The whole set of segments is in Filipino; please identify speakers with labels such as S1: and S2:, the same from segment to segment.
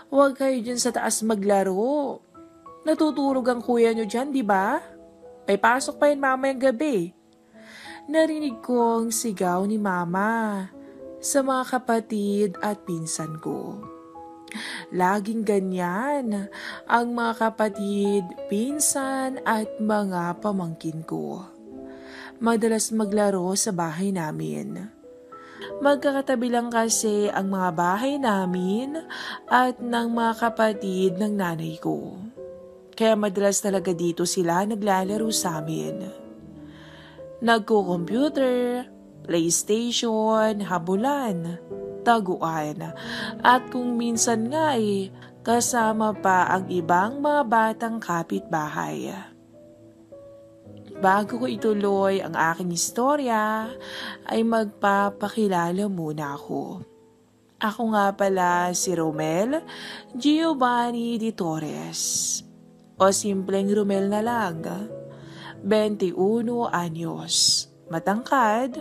S1: Huwag kayo dyan sa taas maglaro. Natutulog ang kuya nyo dyan, di ba? May pasok pa yun mamayang gabi. Narinig kong sigaw ni mama sa mga kapatid at pinsan ko. Laging ganyan ang mga kapatid, pinsan at mga pamangkin ko. Madalas maglaro sa bahay namin. Magkakatabi lang kasi ang mga bahay namin at ng mga kapatid ng nanay ko. Kaya madalas talaga dito sila naglalaro sa amin. Nagko-computer, PlayStation, habulan, taguan, at kung minsan nga kasama pa ang ibang mga batang kapitbahay. Bago ko ituloy ang aking istorya, ay magpapakilala muna ako. Ako nga pala si Romel Giovanni de Torres, o simpleng Romel na lang. 21 anyos, matangkad,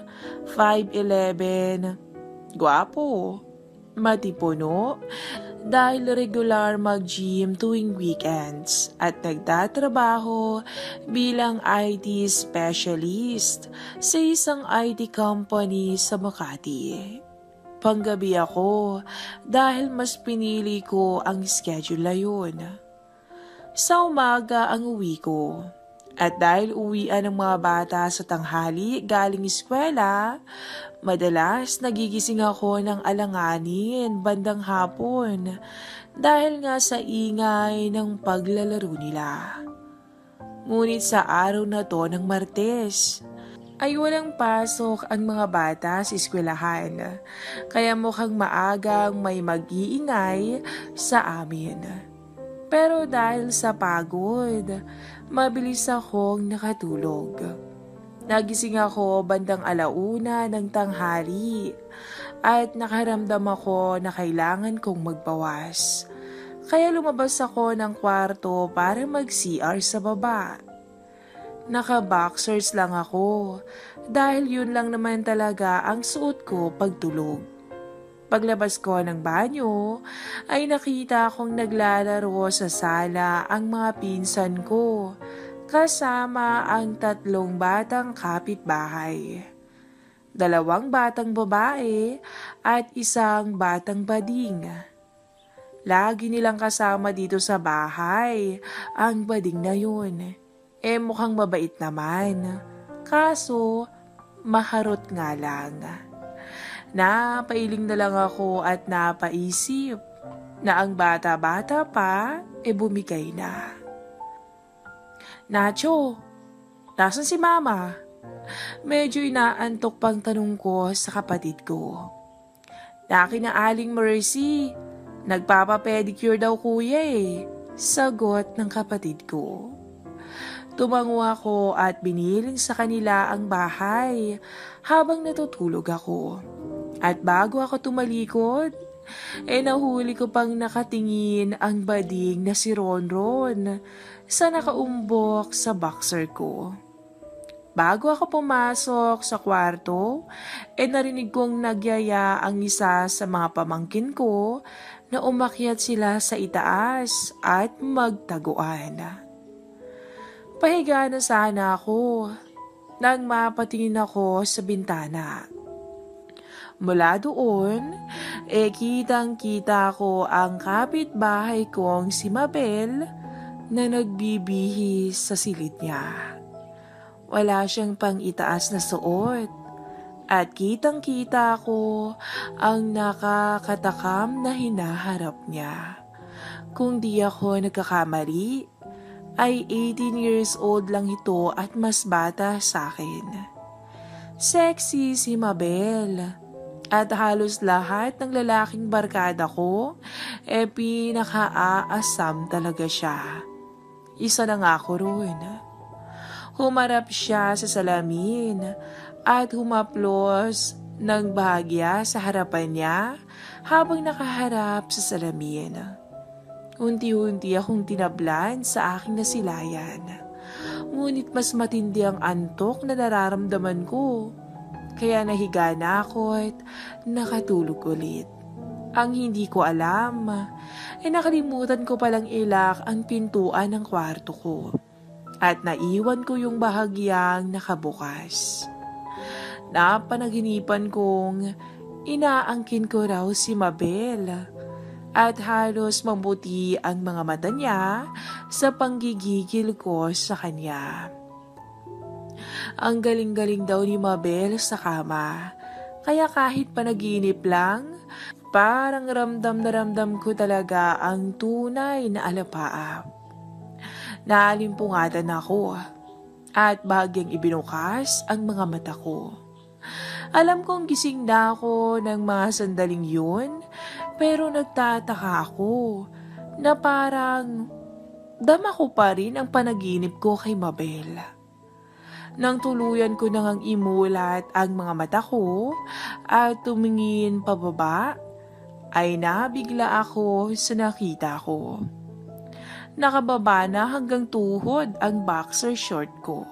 S1: 5'11", gwapo, matipuno, dahil regular mag-gym tuwing weekends at nagtatrabaho bilang IT specialist sa isang IT company sa Makati. Panggabi ako dahil mas pinili ko ang schedule na yun. Sa umaga ang uwi ko. At dahil uwian ng mga bata sa tanghali galing eskwela, madalas nagigising ako ng alanganin bandang hapon dahil nga sa ingay ng paglalaro nila. Ngunit sa araw na to ng Martes, ay walang pasok ang mga bata sa eskwelahan, kaya mukhang maagang may mag-iingay sa amin. Pero dahil sa pagod, mabilis akong nakatulog. Nagising ako bandang 1:00 ng tanghali at nakaramdam ako na kailangan kong magbawas. Kaya lumabas ako ng kwarto para mag-CR sa baba. Naka-boxers lang ako dahil yun lang naman talaga ang suot ko pagtulog. Paglabas ko ng banyo, ay nakita akong naglalaro sa sala ang mga pinsan ko, kasama ang 3 batang kapitbahay. 2 batang babae at 1 batang bading. Lagi nilang kasama dito sa bahay ang bading na yun. Mukhang mabait naman, kaso maharot nga lang. Napailing na lang ako at napaisip na ang bata-bata pa bumigay na. Nacho, nasan si mama? Medyo inaantok pang tanong ko sa kapatid ko. Aling Mercy, nagpapapedicure daw kuya sagot ng kapatid ko. Tumango ako at binilin sa kanila ang bahay habang natutulog ako. At bago ako tumalikod, nahuli ko pang nakatingin ang bading na si Ronron sa nakaumbok sa boxer ko. Bago ako pumasok sa kwarto, narinig kong nagyaya ang isa sa mga pamangkin ko na umakyat sila sa itaas at magtaguan. Pahiga na sana ako nang mapatingin ako sa bintana. Mula doon, kitang-kita ko ang kapitbahay kong si Mabel na nagbibihis sa silid niya. Wala siyang pang-itaas na suot at kitang-kita ko ang nakakatakam na hinaharap niya. Kung di ako nagkakamali, ay 18 years old lang ito at mas bata sa akin. Sexy si Mabel. At halos lahat ng lalaking barkada ko, pinaka-aasam talaga siya. Isa na nga ako roon. Humarap siya sa salamin at humaplos ng bahagya sa harapan niya habang nakaharap sa salamin. Unti-unti akong tinablan sa aking nasilayan. Ngunit mas matindi ang antok na nararamdaman ko. Kaya nahiga na ako at nakatulog ulit. Ang hindi ko alam, nakalimutan ko palang ilak ang pintuan ng kwarto ko at naiwan ko yung bahagyang nakabukas. Napanaginipan kong inaangkin ko raw si Mabel at halos mabuti ang mga mata niya sa panggigigil ko sa kanya. Ang galing-galing daw ni Mabel sa kama, kaya kahit panaginip lang, parang ramdam na ramdam ko talaga ang tunay na alapaap. Naalimpungatan ako at bahagyang ibinukas ang mga mata ko. Alam kong gising na ako ng mga sandaling yun, pero nagtataka ako na parang dama ko pa rin ang panaginip ko kay Mabel. Nang tuluyan ko nang imulat ang mga mata ko at tumingin pababa, ay nabigla ako sa nakita ko. Nakababa na hanggang tuhod ang boxer short ko.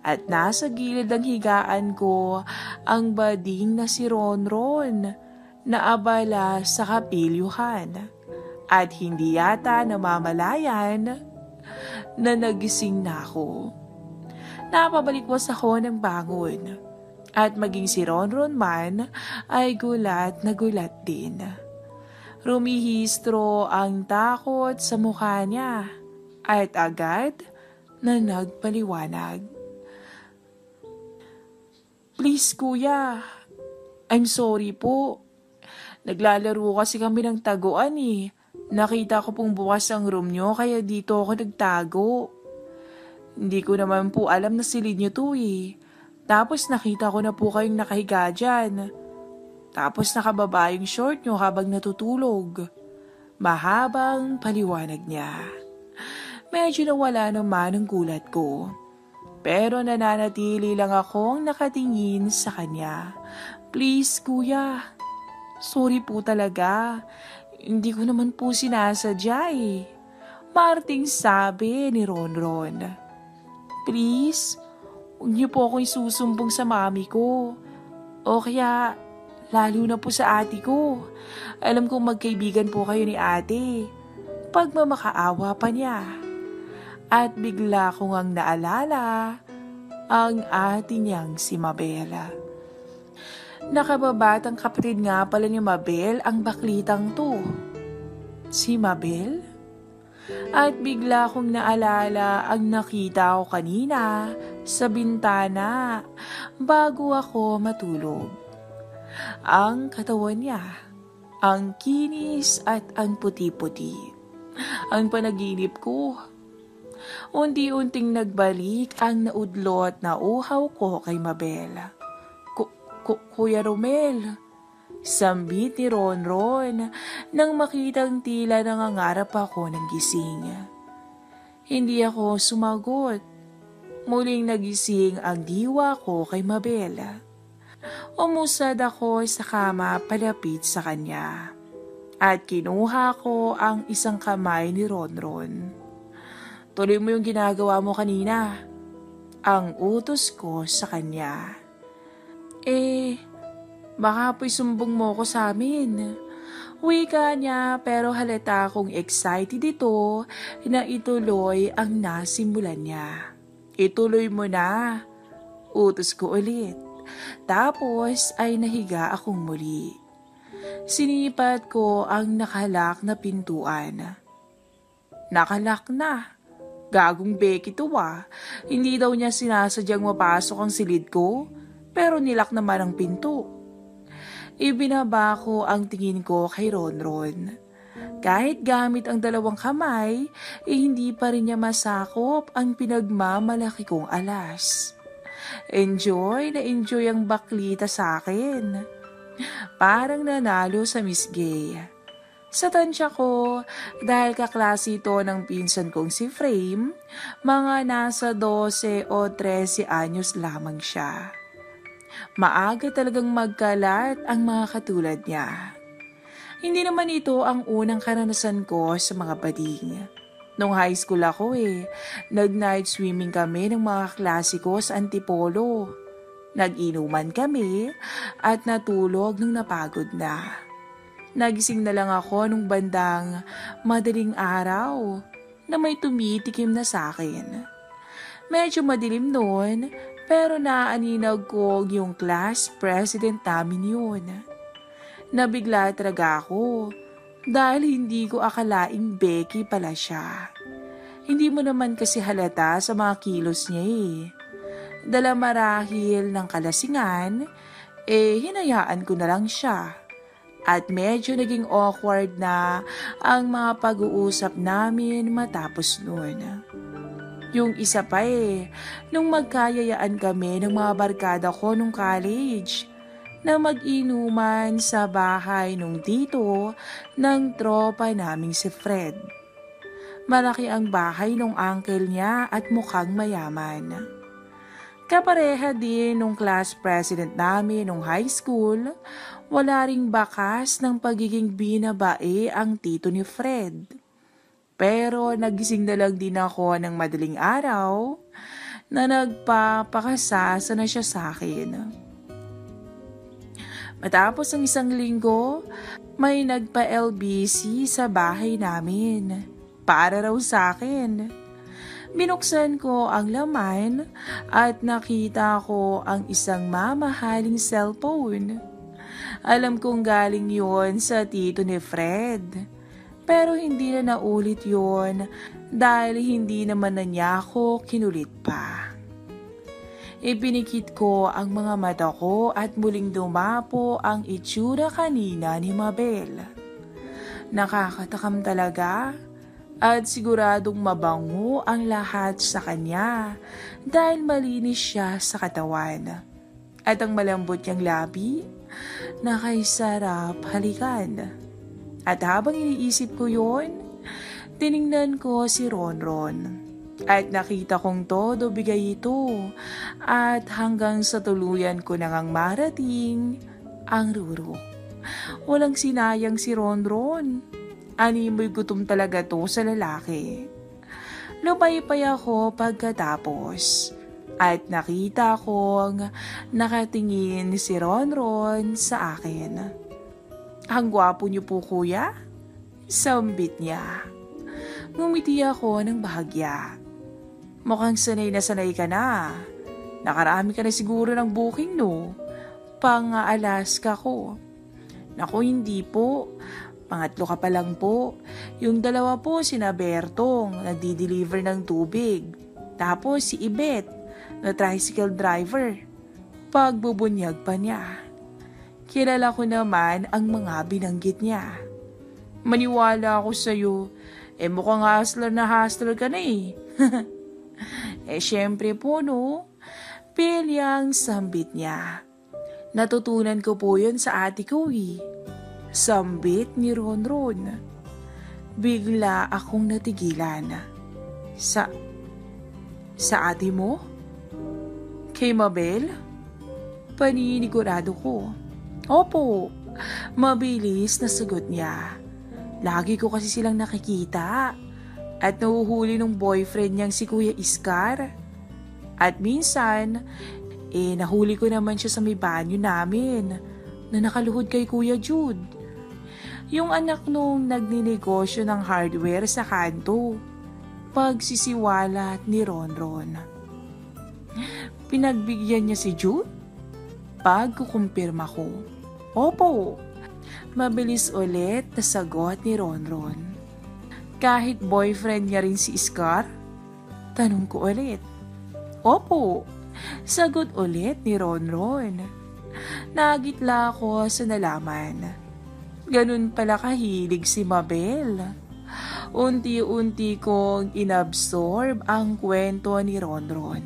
S1: At nasa gilid ng higaan ko ang bading na si Ronron na abala sa kapilyuhan. At hindi yata namamalayan na nagising na ako. Napabalikwas ako ng bangon. At maging si Ronron man ay gulat na gulat din. Rumihistro ang takot sa mukha niya at agad na nagpaliwanag. Please kuya, I'm sorry po. Naglalaro kasi kami ng taguan eh. Nakita ko pong bukas ang room nyo kaya dito ako nagtago. Hindi ko naman po alam na silid nyo to eh. Tapos nakita ko na po kayong nakahiga dyan. Tapos nakababa yung short nyo habang natutulog. Mahabang paliwanag niya. Medyo nawala naman ang gulat ko. Pero nananatili lang akong nakatingin sa kanya. Please kuya, sorry po talaga. Hindi ko naman po sinasadya eh. Marting sabi ni Ronron. Please, huwag niyo po akong isusumbong sa mami ko. O kaya, lalo na po sa ate ko. Alam kong magkaibigan po kayo ni ate. Pagmamakaawa pa niya. At bigla kong ang naalala ang ate niyang si Mabel. Nakababatang kapatid nga pala ni Mabel ang baklitang to. Si Mabel? At bigla kong naalala ang nakita ko kanina sa bintana bago ako matulog. Ang katawan niya, ang kinis at ang puti-puti. Ang panaginip ko. Unti-unting nagbalik ang naudlot na uhaw ko kay Mabel. Kuya Romel, sambit ni Ronron nang makitang tila nangangarap ako ng gising. Hindi ako sumagot. Muling nagising ang diwa ko kay Mabel. Umusad ako sa kama palapit sa kanya. At kinuha ko ang isang kamay ni Ronron. Tuloy mo yung ginagawa mo kanina. Ang utos ko sa kanya. Baka po'y sumbong mo ko sa amin. Wika niya pero halata akong excited ito na ituloy ang nasimulan niya. Ituloy mo na. Utos ko ulit. Tapos ay nahiga akong muli. Sinipat ko ang nakalak na pintuan. Nakalak na. Gagong Becky to ah. Hindi daw niya sinasadyang mapasok ang silid ko, pero nilak naman ang pinto. Ibinaba ko ang tingin ko kay Ronron. Kahit gamit ang dalawang kamay, hindi pa rin niya masakop ang pinagmamalaki kong alas. Enjoy na enjoy ang baklita sa akin. Parang nanalo sa Miss Gay. Sa tansya ko, dahil kaklase ito ng pinsan kong si Frame, mga nasa 12 o 13 anyos lamang siya. Maaga talagang magkalat ang mga katulad niya. Hindi naman ito ang unang karanasan ko sa mga bading. Nung high school ako nag-night swimming kami ng mga klase ko sa Antipolo. Nag-inuman kami at natulog nung napagod na. Nagising na lang ako nung bandang madaling araw na may tumitikim na sa akin. Medyo madilim noon pero naaaninag ko yung class president namin yun. Nabigla talaga ako dahil hindi ko akalaing Becky pala siya. Hindi mo naman kasi halata sa mga kilos niya eh. Dala marahil ng kalasingan, hinayaan ko na lang siya. At medyo naging awkward na ang mga pag-uusap namin matapos noon. Yung isa pa nung magkayayaan kami ng mga barkada ko nung college na mag-inuman sa bahay nung tito ng tropa naming si Fred. Malaki ang bahay nung uncle niya at mukhang mayaman. Kapareha din nung class president namin nung high school, wala ring bakas ng pagiging binabae ang tito ni Fred. Pero nagising na lang din ako ng madaling araw na nagpapakasasa na siya sa akin. Matapos ang isang linggo, may nagpa-LBC sa bahay namin. Para raw sa akin. Binuksan ko ang laman at nakita ko ang isang mamahaling cellphone. Alam kong galing yon sa tito ni Fred. Pero hindi na naulit yon dahil hindi naman na niya ako kinulit pa. Ipinikit ko ang mga mata ko at muling dumapo ang itsura kanina ni Mabel. Nakakatakam talaga. At siguradong mabango ang lahat sa kanya dahil malinis siya sa katawan. At ang malambot niyang labi, nakaisarap halikan. At habang iniisip ko yon, tiningnan ko si Ronron. At nakita kong todo bigay ito at hanggang sa tuluyan ko nang marating ang Ruru. Walang sinayang si Ronron. Animoy gutom talaga to sa lalaki. Lumaypay ako pagkatapos at nakita kong nakatingin si Ronron sa akin. Ang gwapo niyo po kuya? Sambit niya. Ngumiti ako ng bahagya. Mukhang sanay ka na. Nakarami ka na siguro ng booking no? Pang-Alaska ko. Naku hindi po. Pangatlo ka pa lang po. Yung dalawa po sina Bertong, nagdi-deliver ng tubig. Tapos si Ibet, na tricycle driver. Pagbubunyag pa niya. Kilala ko naman ang mga binanggit niya. Maniwala ako sa'yo. Mukhang hustler ka na eh. Syempre po no. Pilyang sambit niya. Natutunan ko po yun sa ate ko eh. Sambit ni Ronron. Bigla akong natigilan. Sa ate mo? Kay Mabel? Paninigurado ko. Opo, mabilis na sagot niya. Lagi ko kasi silang nakikita. At nahuhuli ng boyfriend niyang si Kuya Iskar. At minsan, nahuli ko naman siya sa may banyo namin na nakaluhod kay Kuya Jude. Yung anak nung nagninegosyo ng hardware sa kanto. Pagsisiwalat ni Ronron. Pinagbigyan niya si Jude? Pagkukumpirma ko. Opo. Mabilis ulit na sagot ni Ronron. Kahit boyfriend niya rin si Iskar? Tanong ko ulit. Opo. Sagot ulit ni Ronron. Nagitla ako sa nalaman. Ganun pala kahilig si Mabel. Unti-unti kong inabsorb ang kwento ni Ronron.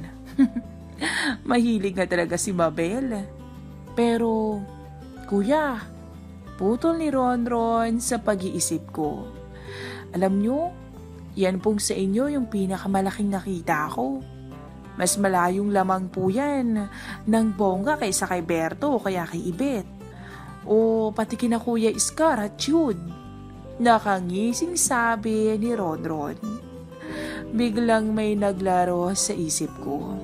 S1: Mahilig na talaga si Mabel. Pero, kuya, putol ni Ronron sa pag-iisip ko. Alam nyo, yan pong sa inyo yung pinakamalaking nakita ko. Mas malayong lamang po yan ng bongga kaysa kay Berto o kaya kay Ibet. O pati kina Kuya Iskar at Jude. Nakangising sabi ni Ronron. Biglang may naglaro sa isip ko.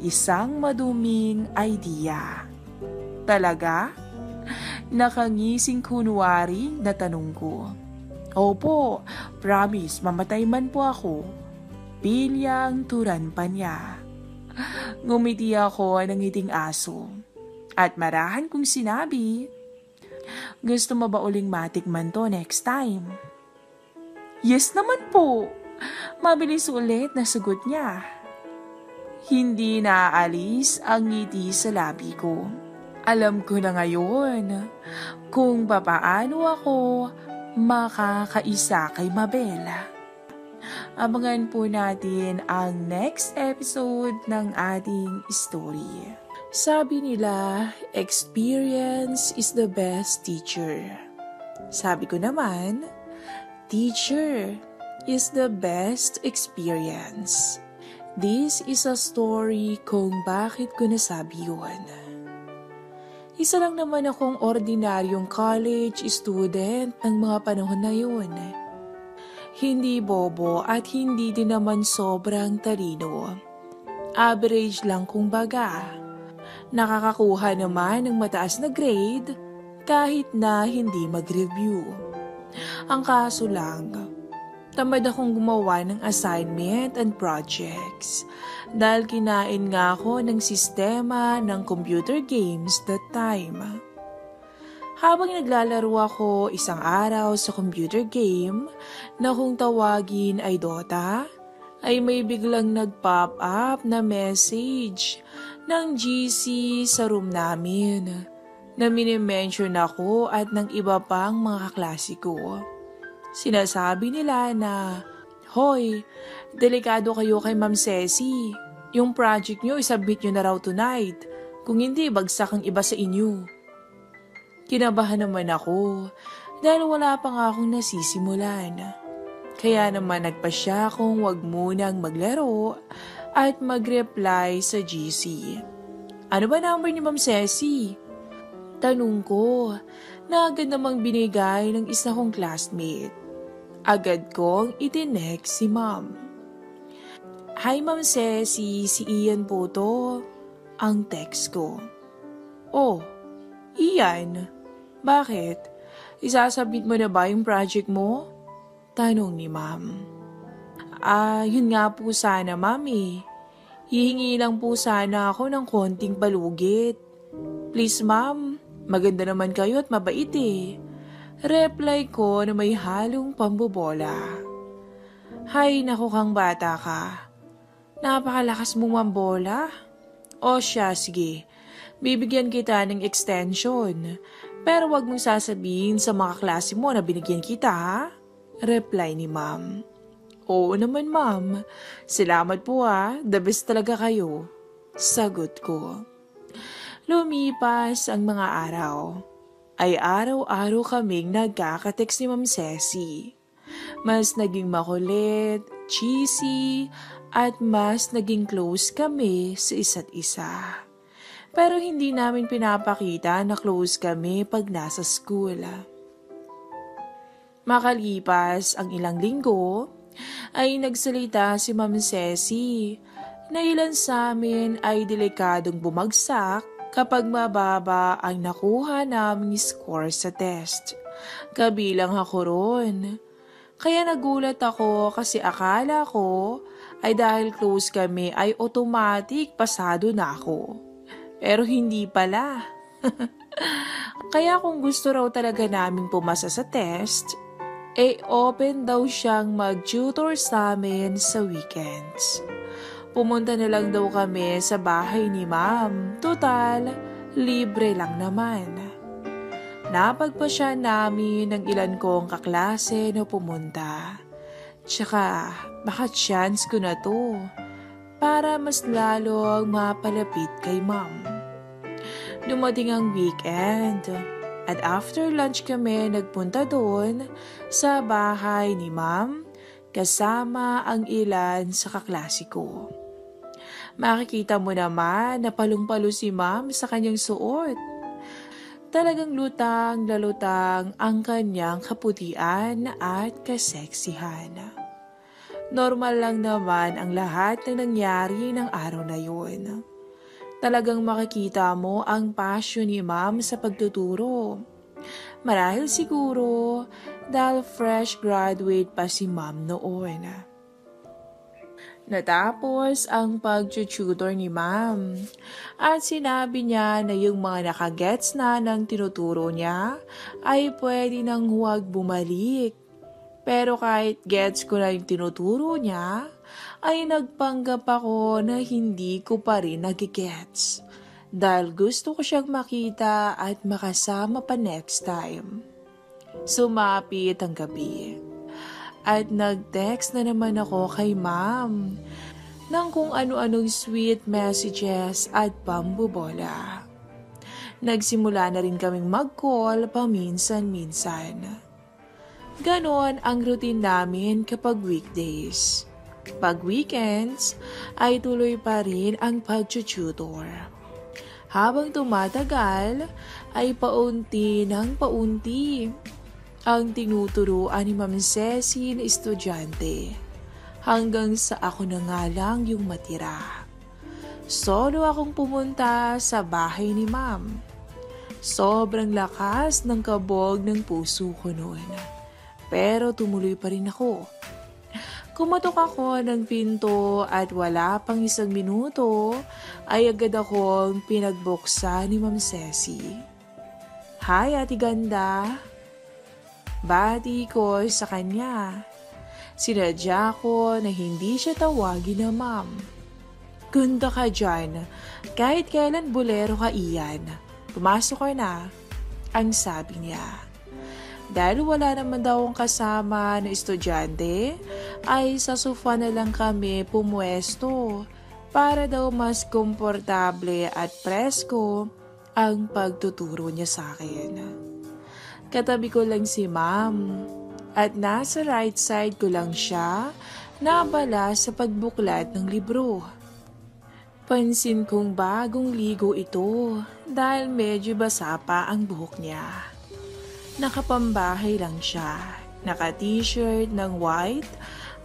S1: Isang maduming idea. Talaga? Nakangising kunwari na tanong ko. Opo, promise, mamatay man po ako. Pilyang turan pa niya. Ngumiti ako ng ngiting aso. At marahan kong sinabi, gusto mo ba uling matikman to next time? Yes naman po. Mabilis ulit na sagot niya. Hindi naaalis ang ngiti sa labi ko. Alam ko na ngayon kung papaano ako makakaisa kay Mabel. Abangan po natin ang next episode ng ating story. Sabi nila, experience is the best teacher. Sabi ko naman, teacher is the best experience. This is a story kung bakit ko nasabi yun. Isa lang naman akong ordinaryong college student ng mga panahon na yun. Hindi bobo at hindi din naman sobrang talino. Average lang kumbaga. Nakakakuha naman ng mataas na grade kahit na hindi mag-review. Ang kaso lang, tamad akong gumawa ng assignment and projects dahil kinain nga ako ng sistema ng computer games that time. Habang naglalaro ako isang araw sa computer game na kung tawagin ay Dota, ay may biglang nag-pop up na message ng GC sa room namin na minimension ako at ng iba pang mga kaklase ko. Sinasabi nila na, Hoy, delikado kayo kay Ma'am Ceci. Yung project nyo, isubmit nyo na raw tonight. Kung hindi, bagsak ang iba sa inyo. Kinabahan naman ako dahil wala pa nga akong nasisimulan. Kaya naman nagpasya akong wag munang maglaro at mag-reply sa GC. Ano ba number ni Ma'am Ceci? Tanong ko na agad namang binigay ng isa kong classmate. Agad kong itinext si Ma'am. Hi Ma'am Ceci, si Ian po to. Ang text ko. Oh, Ian, bakit? Isasubmit mo na ba yung project mo? Tanong ni Ma'am. Yun nga po sana Ma'am eh. Hihingi lang po sana ako ng konting palugit. Please Ma'am, maganda naman kayo at mabait eh. Reply ko na may halong pambobola. Hay, naku kang bata ka. Napakalakas mong mambola. O siya, sige. Bibigyan kita ng extension. Pero wag mong sasabihin sa mga klase mo na binigyan kita, ha? Reply ni Ma'am. Oo naman, Ma'am. Salamat po, ha. The best talaga kayo. Sagot ko. Lumipas ang mga araw. Ay araw-araw kaming nagkakatext ni Ma'am Ceci. Mas naging makulit, cheesy, at mas naging close kami sa isa't isa. Pero hindi namin pinapakita na close kami pag nasa school. Makalipas ang ilang linggo, ay nagsalita si Ma'am Ceci na ilan sa amin ay delikadong bumagsak kapag mababa ang nakuha naming score sa test. Kabilang ako ron. Kaya nagulat ako kasi akala ko ay dahil close kami ay automatic pasado na ako. Pero hindi pala. Kaya kung gusto raw talaga naming pumasa sa test, open daw siyang mag-tutor sa amin sa weekends. Pumunta na lang daw kami sa bahay ni Ma'am. Total, libre lang naman. Napagpasya namin ng ilan kong kaklase na pumunta. Tsaka, baka chance ko na to para mas lalong mapalapit kay Ma'am. Dumating ang weekend at after lunch kami nagpunta doon sa bahay ni Ma'am kasama ang ilan sa kaklase ko. Makikita mo naman na palong-palo si Ma'am sa kanyang suot. Talagang lutang-lalutang ang kanyang kaputian at kaseksihan. Normal lang naman ang lahat ng nangyari ng araw na yun. Talagang makikita mo ang passion ni Ma'am sa pagtuturo. Marahil siguro dahil fresh graduate pa si ma'am noon. Natapos ang pag-tutor ni ma'am at sinabi niya na yung mga nakagets na ng tinuturo niya ay pwede nang huwag bumalik. Pero kahit gets ko na yung tinuturo niya, ay nagpanggap ako na hindi ko pa rin nagigets. Dahil gusto ko siyang makita at makasama pa next time. Sumapit ang gabi. At nag-text na naman ako kay ma'am ng kung ano-anong sweet messages at pambobola. Nagsimula na rin kaming mag-call paminsan-minsan. Ganon ang routine namin kapag weekdays. Pag weekends, ay tuloy pa rin ang pag-tutor. Habang tumatagal, ay paunti ng paunti ang tinuturuan ni Ma'am Ceci na estudyante. Hanggang sa ako na nga lang yung matira. Solo akong pumunta sa bahay ni Ma'am. Sobrang lakas ng kabog ng puso ko noon. Pero tumuloy pa rin ako. Kumatok ako ng pinto at wala pang 1 minuto ay agad akong pinagbuksan ni Ma'am Ceci. Hi, Ate Ganda. Bati ko sa kanya. Sinadya ko na hindi siya tawagin na ma'am. Ganda ka dyan. Kahit kailan bolero ka iyan. Pumasok ka na. Ang sabi niya. Dahil wala naman daw akong kasama na estudyante, ay sa sofa na lang kami pumwesto para daw mas komportable at presko ang pagtuturo niya sa akin. Katabi ko lang si ma'am at nasa right side ko lang siya naabala sa pagbuklat ng libro. Pansin kong bagong ligo ito dahil medyo basa pa ang buhok niya. Nakapambahay lang siya, naka-t-shirt ng white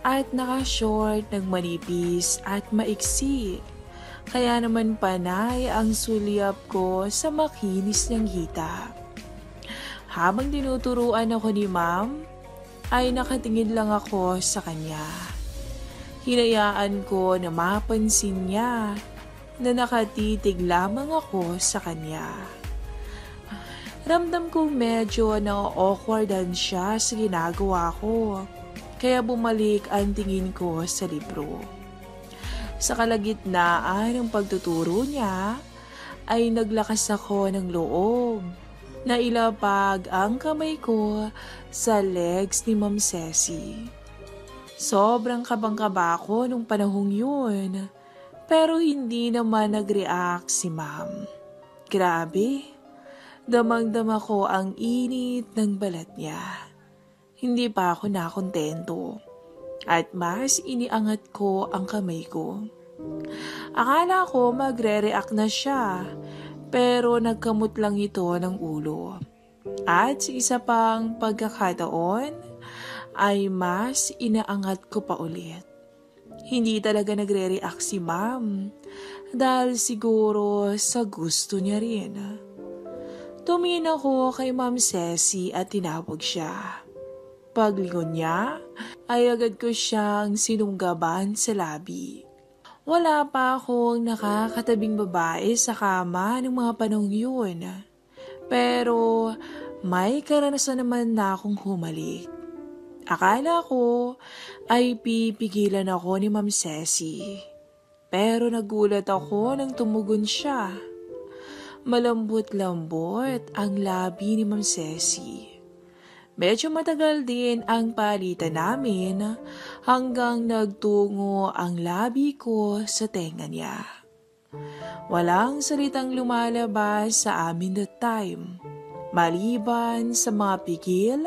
S1: at naka-short ng manipis at maiksi. Kaya naman panay ang sulyap ko sa makinis niyang hita. Habang tinuturuan ako ni ma'am, ay nakatingin lang ako sa kanya. Hinayaan ko na mapansin niya na nakatitig lamang ako sa kanya. Ramdam kong medyo na-awkwardan siya sa ginagawa ko, kaya bumalik ang tingin ko sa libro. Sa kalagitnaan ng pagtuturo niya, ay naglakas ako ng loob. Nailapag ang kamay ko sa legs ni Ma'am Ceci. Sobrang kabang-kaba ako nung panahong yun, pero hindi naman nag-react si Ma'am. Grabe, damang-dama ko ang init ng balat niya. Hindi pa ako nakontento at mas iniangat ko ang kamay ko. Akala ko magre-react na siya, pero nagkamot lang ito ng ulo. At sa isa pang pagkakataon, ay mas inaangat ko pa ulit. Hindi talaga nagre-react si ma'am dahil siguro sa gusto niya rin. Tumingin ako kay Ma'am Ceci at tinawag siya. Paglingon niya, ay agad ko siyang sinunggaban sa labi. Wala pa akong nakakatabing babae sa kama ng mga panahong yun. Pero may karanasan naman na akong humalik. Akala ko ay pipigilan ako ni Ma'am Ceci. Pero nagulat ako nang tumugon siya. Malambot-lambot ang labi ni Ma'am Ceci. Medyo matagal din ang palitan namin hanggang nagtungo ang labi ko sa tenga niya. Walang salitang lumalabas sa amin that time, maliban sa mga pigil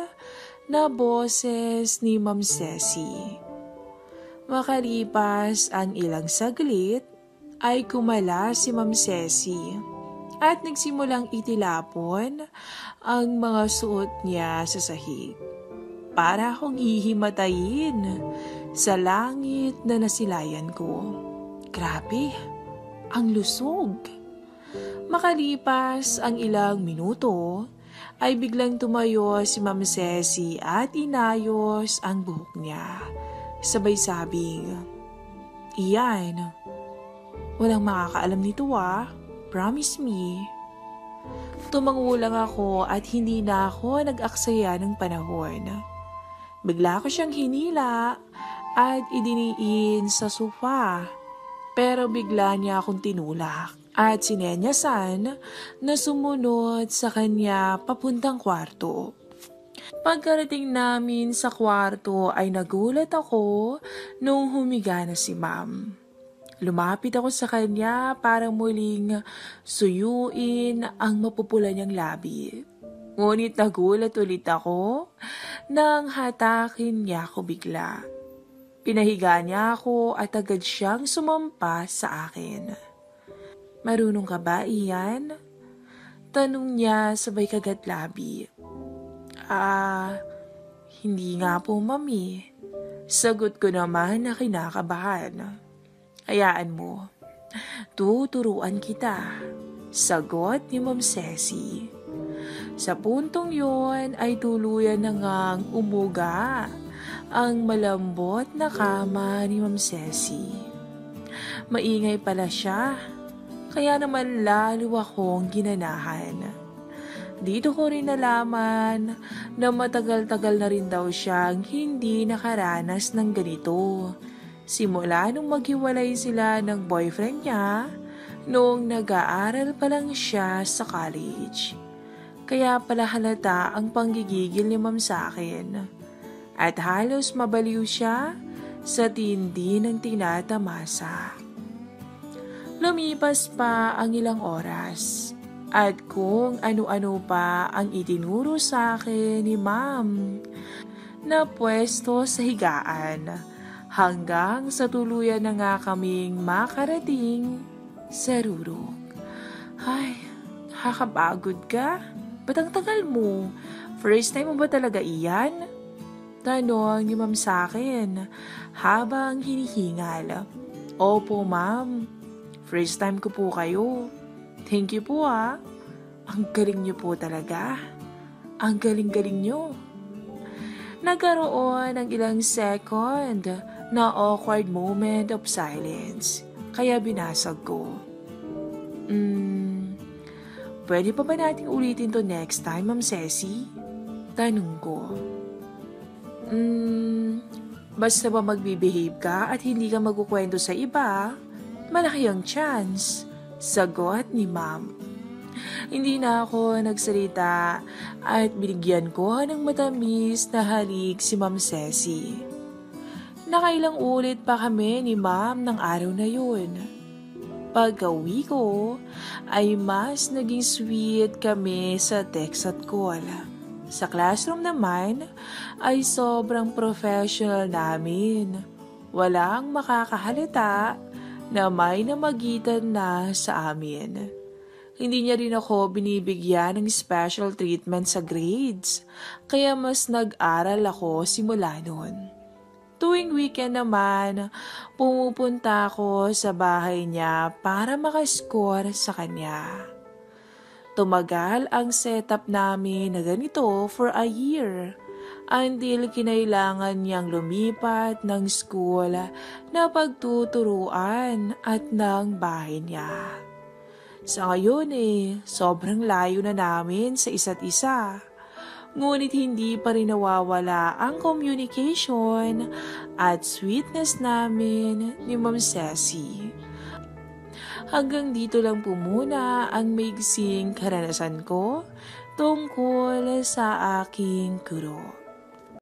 S1: na boses ni Ma'am Ceci. Makalipas ang ilang saglit, ay kumala si Ma'am Ceci at nagsimulang itilapon ang mga suot niya sa sahig. Para akong hihimatayin sa langit na nasilayan ko. Grabe, ang lusog. Makalipas ang ilang minuto, ay biglang tumayo si Ma'am Ceci at inayos ang buhok niya. Sabay sabing, "Iyan, walang makakaalam nito promise me." Tumangulang ako at hindi na ako nag-aksaya ng panahon. Bigla ko siyang hinila at idiniin sa sofa. Pero bigla niya akong tinulak at sinenyasan na sumunod sa kanya papuntang kwarto. Pagkarating namin sa kwarto ay nagulat ako nung humiga na si Ma'am. Lumapit ako sa kanya para muling suyuin ang mapupula niyang labi. Ngunit nagulat ulit ako nang hatakin niya ako bigla. Pinahiga niya ako at agad siyang sumampa sa akin. "Marunong ka ba, Ian?" Tanong niya sabay kagat labi. Hindi nga po, Mami." Sagot ko naman na kinakabahan. "Hayaan mo, tuturuan kita." Sagot ni Ma'am Ceci. Sa puntong yon ay tuluyan na ngang umuga ang malambot na kama ni Ma'am Ceci. Maingay pala siya, kaya naman lalo akong ginanahan. Dito ko rin nalaman na matagal-tagal na rin daw siyang hindi nakaranas ng ganito. Simula nung maghiwalay sila ng boyfriend niya noong nag-aaral pa lang siya sa college. Kaya pala halata ang panggigigil ni Ma'am sa akin. At halos mabaliw siya sa tindi ng tinatamasa. Lumipas pa ang ilang oras at kung ano-ano pa ang itinuro sa akin ni Ma'am na pwesto sa higaan hanggang sa tuluyan na nga kaming makarating sa rurok. Ay, nakakapagod ka? Ba't ang tagal mo? First time mo ba talaga iyan? Tanong ni Ma'am sa akin habang hinihingal. "Opo, Ma'am. First time ko po kayo. Thank you po Ang galing niyo po talaga. Ang galing-galing niyo." Nagkaroon ng ilang second na awkward moment of silence. Kaya binasag ko. Pwede pa ba nating ulitin to next time, Ma'am Ceci?" Tanong ko. Basta ba magbibehave ka at hindi ka magkukwento sa iba, malaki ang chance. Sagot ni Ma'am. Hindi na ako nagsalita at binigyan ko ng matamis na halik si Ma'am Ceci. Nakailang ulit pa kami ni Ma'am ng araw na yun. Pagka-uwi ko ay mas naging sweet kami sa text at call. Sa classroom naman ay sobrang professional namin. Walang makakahalata na may namagitan na sa amin. Hindi niya rin ako binibigyan ng special treatment sa grades, kaya mas nag-aral ako simula noon. Tuwing weekend naman, pumupunta ako sa bahay niya para makascore sa kanya. Tumagal ang setup namin na ganito for a year until kinailangan niyang lumipat ng school na pagtuturuan at ng bahay niya. Sa ngayon sobrang layo na namin sa isa't isa. Ngunit hindi pa rin nawawala ang communication at sweetness namin ni Ma'am Ceci. Hanggang dito lang po muna ang maigsing karanasan ko tungkol sa aking guro.